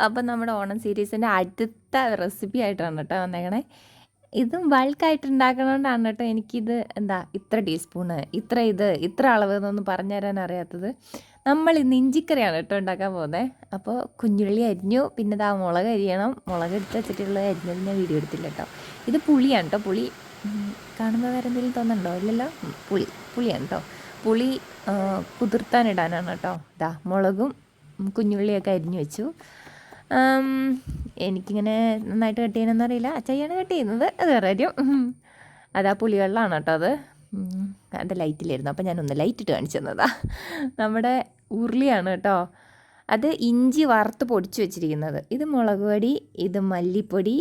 അപ്പം നമ്മുടെ ഓണം സീരീസിൻ്റെ അടുത്ത റെസിപ്പി ആയിട്ടാണ് കേട്ടോ വന്നേക്കണേ. ഇതും ബൾക്കായിട്ട് ഉണ്ടാക്കണോണ്ടാണ് കേട്ടോ എനിക്കിത് ഇത്ര ടീസ്പൂണ്, ഇത്ര അളവ് എന്നൊന്നും പറഞ്ഞു തരാൻ അറിയാത്തത്. നമ്മൾ ഇന്ന് ഇഞ്ചിക്കറിയാണ് കേട്ടോ ഉണ്ടാക്കാൻ പോകുന്നത്. അപ്പോൾ കുഞ്ഞുള്ളി അരിഞ്ഞു, പിന്നെ മുളക് അരിയണം. മുളക് എടുത്ത് വെച്ചിട്ടുള്ള അരിഞ്ഞത് ഞാൻ വീഡിയോ എടുത്തില്ല കേട്ടോ. ഇത് പുളിയാണ് കേട്ടോ. പുളി കാണുമ്പോൾ വേറെ എന്തെങ്കിലും തോന്നുന്നുണ്ടോ? ഇല്ലല്ലോ. പുളിയാണ് കേട്ടോ. പുളി കുതിർത്താനിടാനാണ് കേട്ടോ. മുളകും കുഞ്ഞുള്ളിയൊക്കെ അരിഞ്ഞു വെച്ചു. എനിക്കിങ്ങനെ നന്നായിട്ട് കട്ട് ചെയ്യാനൊന്നും അറിയില്ല. അച്ചായിയാണ് കട്ട് ചെയ്യുന്നത്, അത് വേറെ കാര്യം. പുളിവെള്ളമാണ് കേട്ടോ അത്. അത് ലൈറ്റിലായിരുന്നു, അപ്പോൾ ഞാനൊന്ന് ലൈറ്റിട്ട് കാണിച്ചു തന്നതാ. നമ്മുടെ ഉരുളിയാണ് കേട്ടോ. അത് ഇഞ്ചി വറുത്ത് പൊടിച്ച് വെച്ചിരിക്കുന്നത്. ഇത് മുളക് പൊടി, ഇത് മല്ലിപ്പൊടി,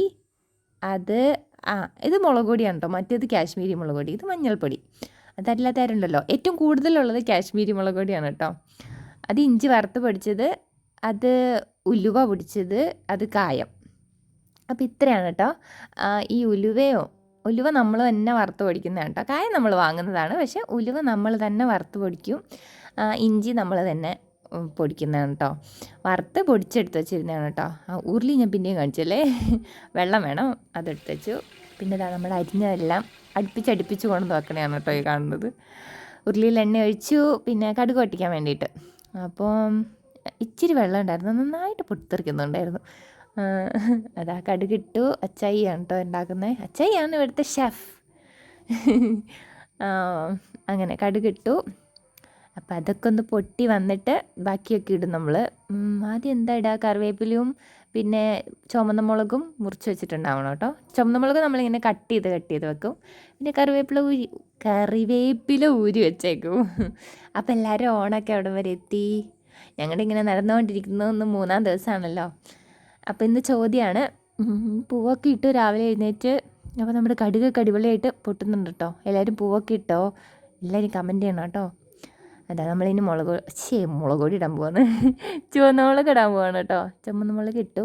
ഇത് മുളക് പൊടിയാണ് കേട്ടോ. മറ്റേത് കാശ്മീരി മുളക് പൊടി, ഇത് മഞ്ഞൾപ്പൊടി. അതല്ലാത്തവരുണ്ടല്ലോ, ഏറ്റവും കൂടുതലുള്ളത് കാശ്മീരി മുളക് പൊടിയാണ് കേട്ടോ. അത് ഇഞ്ചി വറുത്ത് പൊടിച്ചത്, അത് ഉലുവ പൊടിച്ചത്, അത് കായം. അപ്പോൾ ഇത്രയാണ് കേട്ടോ. ഈ ഉലുവ നമ്മൾ തന്നെ വറുത്ത് പൊടിക്കുന്നതാണ് കേട്ടോ. കായം നമ്മൾ വാങ്ങുന്നതാണ്, പക്ഷേ ഉലുവ നമ്മൾ തന്നെ വറുത്ത് പൊടിക്കും. ഇഞ്ചി നമ്മൾ തന്നെ പൊടിക്കുന്നതാണ് കേട്ടോ. വറുത്ത് പൊടിച്ചെടുത്ത് വെച്ചിരുന്നതാണ് കേട്ടോ. ഉരുളി ഞാൻ പിന്നെയും കാണിച്ചല്ലേ. വെള്ളം വേണം, അതെടുത്ത് വെച്ചു. പിന്നെ നമ്മൾ അരിഞ്ഞതെല്ലാം അടുപ്പിച്ച് കൊണ്ട് വെക്കണതാണ് കേട്ടോ ഈ കാണുന്നത്. ഉരുളിയിൽ എണ്ണ ഒഴിച്ചു, പിന്നെ കടുക് പൊട്ടിക്കാൻ വേണ്ടിയിട്ട്. അപ്പം ഇച്ചിരി വെള്ളം ഉണ്ടായിരുന്നു, നന്നായിട്ട് പൊട്ടിത്തെറിക്കുന്നുണ്ടായിരുന്നു. കടുകിട്ടു. അച്ചായിയാണ് കേട്ടോ ഉണ്ടാക്കുന്നത്. അച്ചായിയാണ് ഇവിടുത്തെ ഷെഫ്. അങ്ങനെ കടുകിട്ടു. അപ്പം അതൊക്കെ ഒന്ന് പൊട്ടി വന്നിട്ട് ബാക്കിയൊക്കെ ഇടും നമ്മൾ. ആദ്യം ഇടുക, കറിവേപ്പിലയും പിന്നെ ചുമന്ന മുളകും മുറിച്ച് വെച്ചിട്ടുണ്ടാവണം കേട്ടോ. ചുമന്ന മുളക് നമ്മളിങ്ങനെ കട്ട് ചെയ്ത് വെക്കും. പിന്നെ കറിവേപ്പില ഊരി വെച്ചേക്കും. അപ്പം എല്ലാവരും ഓണമൊക്കെ അവിടെ വരെ എത്തി. ഞങ്ങളുടെ ഇങ്ങനെ നടന്നുകൊണ്ടിരിക്കുന്നു. ഇന്ന് 3-ാം ദിവസമാണല്ലോ. അപ്പോൾ ഇന്ന് ചോദ്യമാണ്. പൂവൊക്കെ ഇട്ടു രാവിലെ എഴുന്നേറ്റ്. അപ്പോൾ നമ്മുടെ കടുകൊക്കെ അടിപൊളിയായിട്ട് പൊട്ടുന്നുണ്ട് കേട്ടോ. എല്ലാവരും പൂവൊക്കെ ഇട്ടോ, എല്ലാവരും കമൻറ്റ് ചെയ്യണം കേട്ടോ. നമ്മളിനി മുളക് പൊടി ഇടാൻ പോവാണ്. ചുവന്ന മുളക് ഇടാൻ പോവാണ് കേട്ടോ. ചുവന്ന മുളക് ഇട്ടു.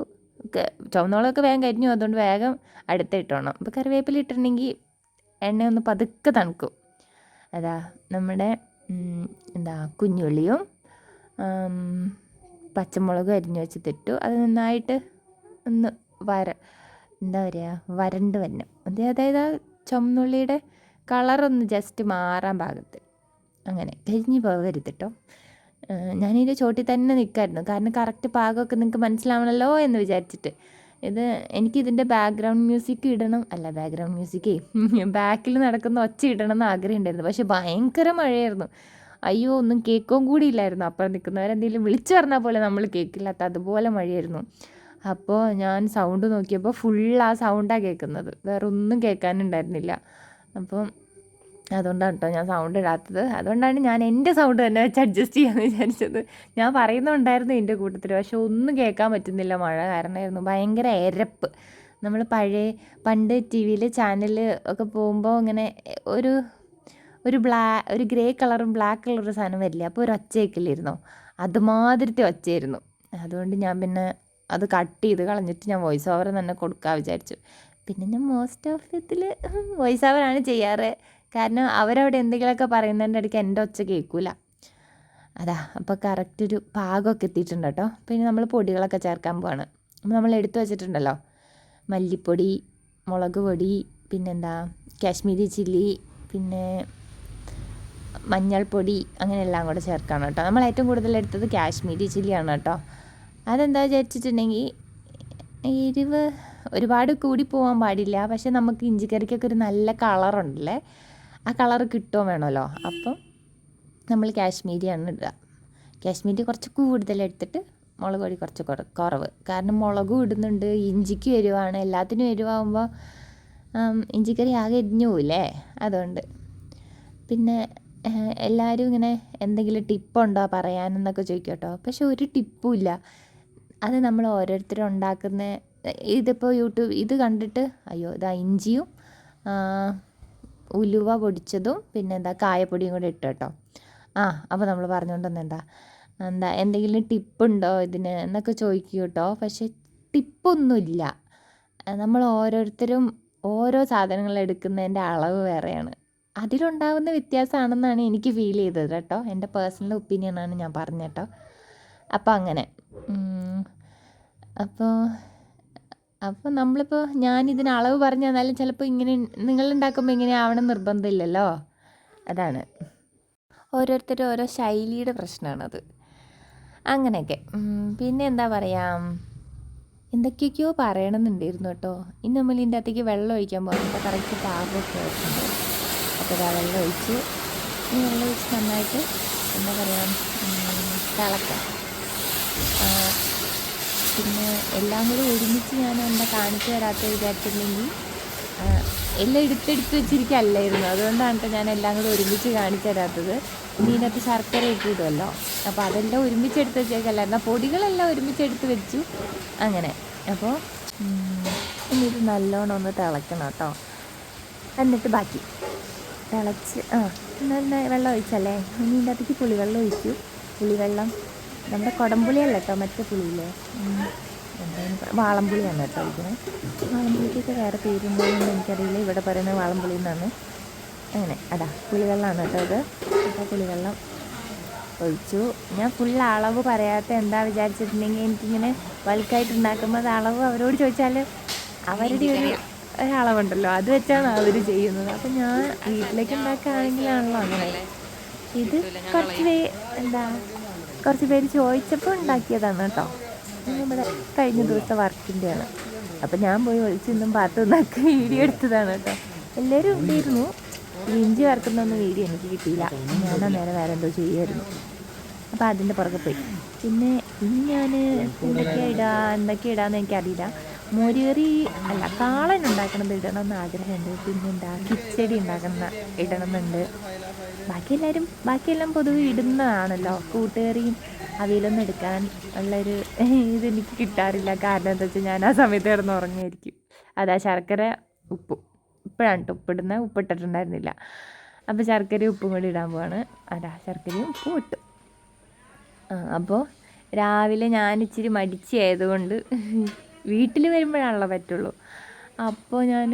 ചുവന്ന മുളകൊക്കെ വേഗം കരിഞ്ഞു, അതുകൊണ്ട് വേഗം അടുത്തിട്ടോണം. അപ്പോൾ കറിവേപ്പില ഇട്ടിട്ടുണ്ടെങ്കിൽ എണ്ണ ഒന്ന് പതുക്കെ തണുക്കും. നമ്മുടെ കുഞ്ഞുള്ളിയും പച്ചമുളകും അരിഞ്ഞു വെച്ചിട്ടിട്ടു. അത് നന്നായിട്ട് ഒന്ന് വരണ്ട് വരണം. അതായത് ചുമന്നുള്ളിയുടെ കളറൊന്ന് ജസ്റ്റ് മാറാൻ പാകത്ത്, അങ്ങനെ കരിഞ്ഞ് പോകരുത് കേട്ടോ. ഞാനിതിൻ്റെ ചോട്ടിൽ തന്നെ നിൽക്കായിരുന്നു, കാരണം കറക്റ്റ് പാകമൊക്കെ നിങ്ങൾക്ക് മനസ്സിലാവണമല്ലോ എന്ന് വിചാരിച്ചിട്ട്. എനിക്കിതിൻ്റെ ബാക്ക്ഗ്രൗണ്ട് മ്യൂസിക് ഇടണം, ബാക്കിൽ നടക്കുന്ന ഒച്ച ഇടണം എന്ന് ആഗ്രഹം ഉണ്ടായിരുന്നു. പക്ഷേ ഭയങ്കര മഴയായിരുന്നു. അയ്യോ, ഒന്നും കേൾക്കുകയും കൂടി ഇല്ലായിരുന്നു. അപ്പുറം നിൽക്കുന്നവരെന്തെങ്കിലും വിളിച്ചു പറഞ്ഞാൽ പോലെ നമ്മൾ കേൾക്കില്ലാത്ത അതുപോലെ മഴയായിരുന്നു. അപ്പോൾ ഞാൻ സൗണ്ട് നോക്കിയപ്പോൾ ഫുൾ ആ സൗണ്ടാണ് കേൾക്കുന്നത്, വേറെ ഒന്നും കേൾക്കാനുണ്ടായിരുന്നില്ല. അപ്പം അതുകൊണ്ടാണ് കേട്ടോ ഞാൻ സൗണ്ട് ഇടാത്തത്. അതുകൊണ്ടാണ് ഞാൻ എൻ്റെ സൗണ്ട് തന്നെ വെച്ച് അഡ്ജസ്റ്റ് ചെയ്യാമെന്ന് വിചാരിച്ചത്. ഞാൻ പറയുന്നുണ്ടായിരുന്നു എൻ്റെ കൂട്ടത്തിൽ, പക്ഷെ ഒന്നും കേൾക്കാൻ പറ്റുന്നില്ല, മഴ കാരണമായിരുന്നു. ഭയങ്കര എരപ്പ്. നമ്മൾ പണ്ട് ടി വിയിൽ ചാനൽ ഒക്കെ പോകുമ്പോൾ ഇങ്ങനെ ഒരു ഗ്രേ കളറും ബ്ലാക്ക് കളറും സാധനം വരില്ലേ, അപ്പോൾ ഒരു ഒച്ച കേൾക്കില്ലായിരുന്നോ, അതുമാതിരത്തെ ഒച്ചയായിരുന്നു. അതുകൊണ്ട് ഞാൻ പിന്നെ അത് കട്ട് ചെയ്ത് കളഞ്ഞിട്ട് ഞാൻ വോയിസ് ഓവർ തന്നെ കൊടുക്കാൻ വിചാരിച്ചു. പിന്നെ ഞാൻ മോസ്റ്റ് ഓഫ് ഇതിൽ വോയിസ് ഓവറാണ് ചെയ്യാറ്, കാരണം അവരവിടെ എന്തെങ്കിലുമൊക്കെ പറയുന്നതിൻ്റെ ഇടയ്ക്ക് എൻ്റെ ഒച്ച കേൾക്കില്ല. അപ്പോൾ കറക്റ്റ് ഒരു പാകമൊക്കെ എത്തിയിട്ടുണ്ട് കേട്ടോ. പിന്നെ നമ്മൾ പൊടികളൊക്കെ ചേർക്കാൻ പോവാണ്. അപ്പോൾ നമ്മൾ എടുത്തു വെച്ചിട്ടുണ്ടല്ലോ, മല്ലിപ്പൊടി, മുളക് പൊടി, പിന്നെന്താ കാശ്മീരി ചില്ലി, പിന്നെ മഞ്ഞൾപ്പൊടി, അങ്ങനെ എല്ലാം കൂടെ ചേർക്കണം കേട്ടോ. നമ്മൾ ഏറ്റവും കൂടുതൽ എടുത്തത് കാശ്മീരി ചില്ലിയാണ് കേട്ടോ. അതെന്താ വിചാരിച്ചിട്ടുണ്ടെങ്കിൽ എരിവ് ഒരുപാട് കൂടി പോകാൻ പാടില്ല, പക്ഷെ നമുക്ക് ഇഞ്ചിക്കറിക്കൊക്കെ ഒരു നല്ല കളറുണ്ടല്ലേ, ആ കളറ് കിട്ടുകയും വേണമല്ലോ. അപ്പം നമ്മൾ കാശ്മീരിയാണ് ഇടുക. കാശ്മീരി കുറച്ച് കൂടുതലെടുത്തിട്ട് മുളക് പൊടി കുറച്ച് കുറവ്, കാരണം മുളകും ഇടുന്നുണ്ട്, ഇഞ്ചിക്കും എരിവാണ്. എല്ലാത്തിനും എരിവാകുമ്പോൾ ഇഞ്ചിക്കറി ആകെ എരിഞ്ഞു പോവില്ലേ, അതുകൊണ്ട്. പിന്നെ എല്ലാവരും ഇങ്ങനെ എന്തെങ്കിലും ടിപ്പുണ്ടോ പറയാനെന്നൊക്കെ ചോദിക്കും കേട്ടോ. പക്ഷെ ഒരു ടിപ്പും ഇല്ല. അത് നമ്മൾ ഓരോരുത്തരും ഉണ്ടാക്കുന്ന, ഇതിപ്പോൾ ഇത് കണ്ടിട്ട് അയ്യോ ഇഞ്ചിയും ഉലുവ പൊടിച്ചതും പിന്നെ കായപ്പൊടിയും കൂടെ ഇട്ടു കേട്ടോ. അപ്പോൾ നമ്മൾ പറഞ്ഞുകൊണ്ടൊന്നും എന്തെങ്കിലും ടിപ്പുണ്ടോ ഇതിന് എന്നൊക്കെ ചോദിക്കും കേട്ടോ. പക്ഷെ ടിപ്പൊന്നുമില്ല. നമ്മൾ ഓരോരുത്തരും ഓരോ സാധനങ്ങൾ എടുക്കുന്നതിൻ്റെ അളവ് വേറെയാണ്, അതിലുണ്ടാകുന്ന വ്യത്യാസമാണെന്നാണ് എനിക്ക് ഫീൽ ചെയ്തത് കേട്ടോ. എൻ്റെ പേഴ്സണൽ ഒപ്പീനിയനാണ് ഞാൻ പറഞ്ഞത് കേട്ടോ. അപ്പോൾ അങ്ങനെ അപ്പോൾ അപ്പോൾ നമ്മളിപ്പോൾ ഞാനിതിന് അളവ് പറഞ്ഞു തന്നാലും ചിലപ്പോൾ ഇങ്ങനെ നിങ്ങളുണ്ടാക്കുമ്പോൾ ഇങ്ങനെ ആവണം നിർബന്ധമില്ലല്ലോ. അതാണ് ഓരോരുത്തരും ഓരോ ശൈലിയുടെ പ്രശ്നമാണത്. അങ്ങനെയൊക്കെ. പിന്നെ എന്താ പറയുക, എന്തൊക്കെയൊക്കെയോ പറയണമെന്നുണ്ടായിരുന്നു കേട്ടോ. ഇനി നമ്മൾ ഇതിൻ്റെ അകത്തേക്ക് വെള്ളം ഒഴിക്കാൻ പോകുന്നത് കറക്റ്റ് പാകമൊക്കെ ആയിട്ടുണ്ട്. അപ്പോൾ വെള്ളം ഒഴിച്ച് നന്നായിട്ട് എന്താ പറയുക തിളക്കാം. പിന്നെ എല്ലാം കൂടി ഒരുമിച്ച് ഞാൻ എന്താ കാണിച്ചു തരാത്ത വിചാരിച്ചിട്ടുണ്ടെങ്കിൽ എല്ലാം എടുത്തെടുത്ത് വെച്ചിരിക്കുകയല്ലായിരുന്നു. അതുകൊണ്ടാണ് കേട്ടോ ഞാൻ എല്ലാം കൂടി ഒരുമിച്ച് കാണിച്ചു തരാത്തത്. ഇനി ഇതിനകത്ത് ശർക്കരയൊക്കെ ഇടുമല്ലോ, അപ്പോൾ അതെല്ലാം ഒരുമിച്ചെടുത്ത് വെച്ചേക്കല്ലായിരുന്നു. പൊടികളെല്ലാം ഒരുമിച്ചെടുത്ത് വെച്ചു അങ്ങനെ. അപ്പോൾ ഇനി ഇത് നല്ലോണം ഒന്ന് തിളക്കണം കേട്ടോ. എന്നിട്ട് ബാക്കി തിളച്ച് എന്നാൽ വെള്ളം ഒഴിച്ചല്ലേ, ഇനി ഇതിൻ്റെ അകത്തേക്ക് പുളിവെള്ളം ഒഴിച്ചു. പുളിവെള്ളം നമ്മുടെ കുടംപുളിയല്ല കേട്ടോ, മറ്റേ പുളിയില്ലേ, എന്തായാലും വാളംപുളിയാണ് കേട്ടോ ഒഴിക്കുന്നത്. വാളംപുളിക്കൊക്കെ വേറെ പേരുണ്ടോയെന്ന് എനിക്കറിയില്ല, ഇവിടെ പറയുന്നത് വാളംപുളി എന്നാണ്. അങ്ങനെ അതാ പുളിവെള്ളമാണ് കേട്ടോ ഇത്. അപ്പോൾ പുളിവെള്ളം ഒഴിച്ചു. ഞാൻ ഫുൾ അളവ് പറയാത്ത എന്താ വിചാരിച്ചിട്ടുണ്ടെങ്കിൽ എനിക്കിങ്ങനെ ബൾക്കായിട്ട് ഉണ്ടാക്കുമ്പോൾ അളവ് അവരോട് ചോദിച്ചാൽ അവരുടെ ഒരളവുണ്ടല്ലോ, അത് വെച്ചാണ് അവർ ചെയ്യുന്നത്. അപ്പം ഞാൻ വീട്ടിലേക്ക് ഉണ്ടാക്കുകയാണെങ്കിലാണല്ലോ അങ്ങനെ. ഇത് കുറച്ച് പേര് ചോദിച്ചപ്പോൾ ഉണ്ടാക്കിയതാണ് കേട്ടോ. നമ്മുടെ കഴിഞ്ഞ ദിവസത്തെ വർക്കിൻ്റെയാണ്. അപ്പം ഞാൻ പോയി ഒളിച്ചൊന്നും പാത്തൊന്നൊക്കെ വീഡിയോ എടുത്തതാണ് കേട്ടോ. എല്ലാവരും ഉണ്ടായിരുന്നു. ഇഞ്ചി വറുക്കുന്നൊന്നും വീഡിയോ എനിക്ക് കിട്ടിയില്ല, ഞാൻ അന്നേരം വേറെ എന്തോ ചെയ്യുമായിരുന്നു. അപ്പോൾ അതിൻ്റെ പുറകെ പോയി. പിന്നെ ഇനി ഞാൻ എന്തൊക്കെ ഇടാമെന്ന് എനിക്കറിയില്ല. മോരുകറി അല്ല, കാളൻ ഉണ്ടാക്കണത് ഇടണമെന്ന് ആഗ്രഹമുണ്ട്. പിന്നെന്താ കിച്ചടി ഇടണമെന്നുണ്ട്. ബാക്കിയെല്ലാം പൊതുവെ ഇടുന്നതാണല്ലോ. കൂട്ടുകറിയും അവിയലൊന്നും എടുക്കാൻ ഉള്ളൊരു ഇതെനിക്ക് കിട്ടാറില്ല. കാരണം എന്താ വെച്ചാൽ ഞാൻ ആ സമയത്ത് കിടന്ന് ഉറങ്ങിയായിരിക്കും. അതാ ശർക്കര ഇപ്പോഴാണ് കേട്ടോ ഉപ്പിട്ടിട്ടുണ്ടായിരുന്നില്ല. അപ്പോൾ ശർക്കരയും ഉപ്പും കൂടി ഇടാൻ പോവാണ്. അതാ ശർക്കരയും ഉപ്പും ഇട്ടു. അപ്പോൾ രാവിലെ ഞാൻ ഇച്ചിരി മടിച്ചായതുകൊണ്ട് വീട്ടിൽ വരുമ്പോഴാണല്ലോ പറ്റുള്ളൂ. അപ്പോൾ ഞാൻ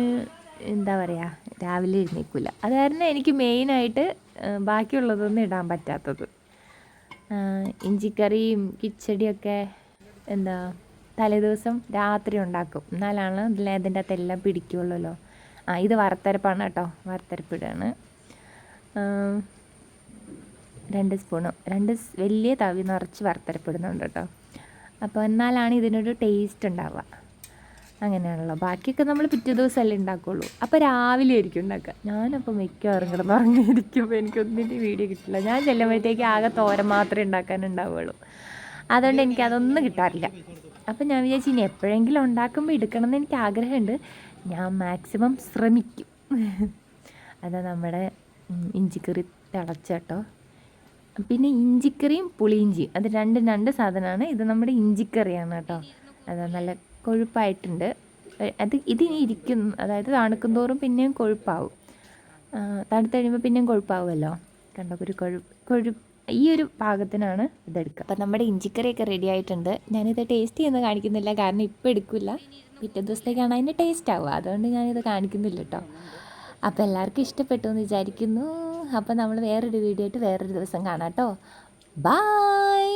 എന്താ പറയുക, രാവിലെ എഴുന്നേൽക്കില്ല. അത് കാരണം എനിക്ക് മെയിനായിട്ട് ബാക്കിയുള്ളതൊന്നും ഇടാൻ പറ്റാത്തത്. ഇഞ്ചിക്കറിയും കിച്ചടിയൊക്കെ തലേദിവസം രാത്രി ഉണ്ടാക്കും, എന്നാലാണ് അതിൻ്റെ അകത്തെല്ലാം പിടിക്കുള്ളല്ലോ. ഇത് വറുത്തരപ്പാണ് കേട്ടോ, വറുത്തരപ്പിടാണ്. 2 സ്പൂണ് വലിയ തവി നിറച്ച് വറുത്തരപ്പിടുന്നുണ്ട് കേട്ടോ. അപ്പോൾ എന്നാലാണ് ഇതിനൊരു ടേസ്റ്റ് ഉണ്ടാവുക. അങ്ങനെയാണല്ലോ. ബാക്കിയൊക്കെ നമ്മൾ പിറ്റേ ദിവസമല്ലേ ഉണ്ടാക്കുകയുള്ളൂ. അപ്പോൾ രാവിലെ ആയിരിക്കും ഉണ്ടാക്കുക. ഞാനപ്പോൾ മിക്കവാറും കിടന്ന് ഉറങ്ങിയിരിക്കുമ്പോൾ എനിക്കൊന്നിൻ്റെ വീഡിയോ കിട്ടില്ല. ഞാൻ ചെല്ലുമ്പോഴത്തേക്ക് ആകെ തോരൻ മാത്രമേ ഉണ്ടാക്കാനുണ്ടാവുകയുള്ളൂ. അതുകൊണ്ട് എനിക്കതൊന്നും കിട്ടാറില്ല. അപ്പം ഞാൻ വിചാരിച്ചു ഇനി എപ്പോഴെങ്കിലും ഉണ്ടാക്കുമ്പോൾ എടുക്കണമെന്ന് എനിക്ക് ആഗ്രഹമുണ്ട്. ഞാൻ മാക്സിമം ശ്രമിക്കും. അതാ നമ്മുടെ ഇഞ്ചിക്കറി തിളച്ചട്ടോ. പിന്നെ ഇഞ്ചിക്കറിയും പുളിയിഞ്ചിയും അത് രണ്ട് സാധനമാണ്. ഇത് നമ്മുടെ ഇഞ്ചിക്കറിയാണ് കേട്ടോ. അത് നല്ല കൊഴുപ്പായിട്ടുണ്ട്. ഇതിനി ഇരിക്കും, അതായത് തണുക്കും തോറും പിന്നെയും കൊഴുപ്പാവും. തണുത്ത് കഴിയുമ്പോൾ പിന്നെയും കൊഴുപ്പാവുമല്ലോ. കണ്ടോ, ഒരു കൊഴുപ്പ് ഈ ഒരു പാകത്തിനാണ് ഇതെടുക്കുക. അപ്പം നമ്മുടെ ഇഞ്ചിക്കറിയൊക്കെ റെഡി ആയിട്ടുണ്ട്. ഞാനിത് ടേസ്റ്റ് ചെയ്യുന്നത് കാണിക്കുന്നില്ല, കാരണം ഇപ്പോൾ എടുക്കില്ല, പിറ്റേ ദിവസത്തേക്കാണ് അതിൻ്റെ ടേസ്റ്റ് ആവുക. അതുകൊണ്ട് ഞാനിത് കാണിക്കുന്നില്ല കേട്ടോ. അപ്പോൾ എല്ലാവർക്കും ഇഷ്ടപ്പെട്ടു എന്ന് വിചാരിക്കുന്നു. അപ്പോൾ നമ്മൾ വേറൊരു വീഡിയോ ആയിട്ട് വേറൊരു ദിവസം കാണാം കേട്ടോ. ബായ്.